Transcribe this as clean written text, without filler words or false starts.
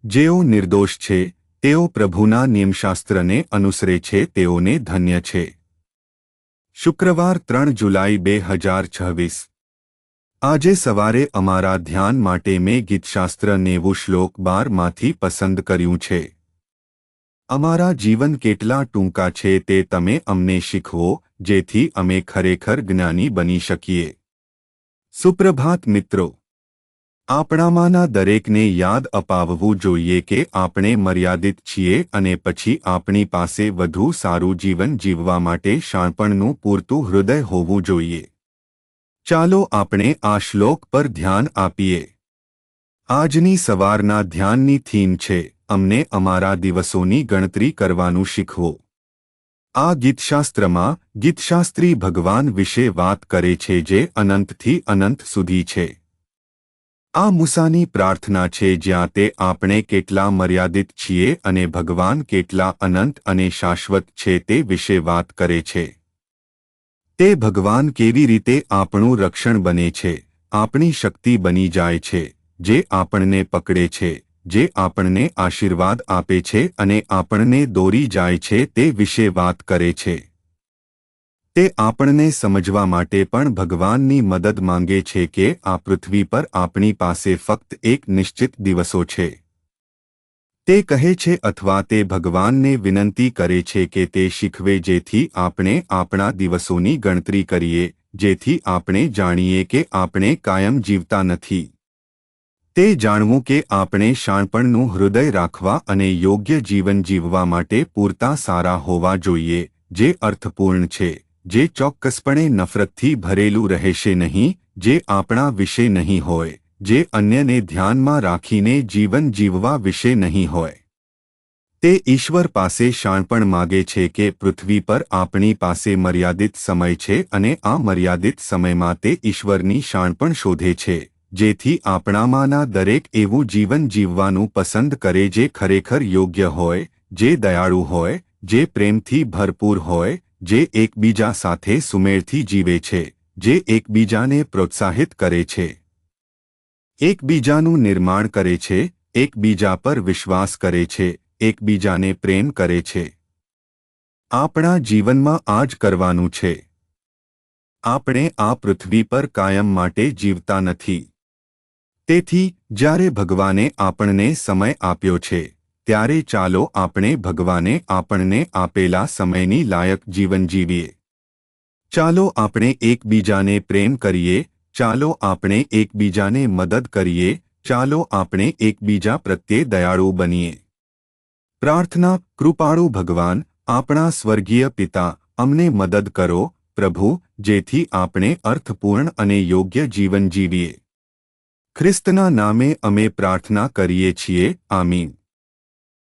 જેઓ નિર્દોષ છે તેઓ પ્રભુના નિયમશાસ્ત્રને અનુસરે છે તેઓને ધન્ય છે। શુક્રવાર 3 જુલાઈ 2026। આજે સવારે અમારા ધ્યાન માટે મેં ગીતશાસ્ત્ર 90 શ્લોક 12 માંથી પસંદ કર્યું છે। અમારા જીવન કેટલા ટૂંકા છે તે તમે અમને શીખવો જેથી અમે ખરેખર જ્ઞાની બની શકીએ। સુપ્રભાત મિત્રો, આપણામાંના દરેકને યાદ અપાવવું જોઈએ કે આપણે મર્યાદિત છીએ અને પછી આપણી પાસે વધુ સારું જીવન જીવવા માટે શાણપણનું પૂરતું હૃદય હોવું જોઈએ। ચાલો આપણે આ શ્લોક પર ધ્યાન આપીએ। આજની સવારના ધ્યાનની થીમ છે અમને અમારા દિવસોની ગણતરી કરવાનું શીખવો। આ ગીતશાસ્ત્રમાં ગીતશાસ્ત્રી ભગવાન વિશે વાત કરે છે જે અનંતથી અનંત સુધી છે। આ મૂસાની પ્રાર્થના છે જ્યાં તે આપણે કેટલા મર્યાદિત છીએ અને ભગવાન કેટલા અનંત અને શાશ્વત છે તે વિશે વાત કરે છે। તે ભગવાન કેવી રીતે આપણું રક્ષણ બને છે, આપણી શક્તિ બની જાય છે, જે આપણને પકડે છે, જે આપણને આશીર્વાદ આપે છે અને આપણને દોરી જાય છે તે વિશે વાત કરે છે। તે આપણને સમજવા માટે પણ ભગવાનની મદદ માંગે છે કે આ પૃથ્વી પર આપણી પાસે ફક્ત એક નિશ્ચિત દિવસો છે। તે કહે છે અથવા તે ભગવાનને વિનંતી કરે છે કે તે શીખવે જેથી આપણે આપણા દિવસોની ગણતરી કરીએ, જેથી આપણે જાણીએ કે આપણે કાયમ જીવતા નથી। તે જાણવું કે આપણે શાણપણનું હૃદય રાખવા અને યોગ્ય જીવન જીવવા માટે પૂરતા સારા હોવા જોઈએ, જે અર્થપૂર્ણ છે, જે ચોક્કસપણે નફરતથી ભરેલું રહેશે નહીં, જે આપણા વિશે નહીં હોય, જે અન્યને ધ્યાનમાં રાખીને જીવન જીવવા વિશે નહીં હોય। તે ઈશ્વર પાસે શાણપણ માગે છે કે પૃથ્વી પર આપણી પાસે મર્યાદિત સમય છે અને આ મર્યાદિત સમયમાં તે ઈશ્વરની શાણપણ શોધે છે, જેથી આપણામાંના દરેક એવું જીવન જીવવાનું પસંદ કરે જે ખરેખર યોગ્ય હોય, જે દયાળુ હોય, જે પ્રેમથી ભરપૂર હોય, જે એકબીજા સાથે સુમેળથી જીવે છે, જે એકબીજાને પ્રોત્સાહિત કરે છે, એકબીજાનું નિર્માણ કરે છે, એકબીજા પર વિશ્વાસ કરે છે, એકબીજાને પ્રેમ કરે છે। આપણા જીવનમાં આ જ કરવાનું છે। આપણે આ પૃથ્વી પર કાયમ માટે જીવતા નથી। તેથી જ્યારે ભગવાને આપણને સમય આપ્યો છે, ત્યારે ચાલો આપણે ભગવાને આપણને આપેલા સમયની લાયક જીવન જીવીએ। ચાલો આપણે એકબીજાને પ્રેમ કરીએ, ચાલો આપણે એકબીજાને મદદ કરીએ, ચાલો આપણે એકબીજા પ્રત્યે દયાળુ બનીએ। પ્રાર્થના। કૃપાળુ ભગવાન, આપણા સ્વર્ગીય પિતા, અમને મદદ કરો પ્રભુ, જેથી આપણે અર્થપૂર્ણ અને યોગ્ય જીવન જીવીએ। ખ્રિસ્તના નામે અમે પ્રાર્થના કરીએ છીએ, આમીન।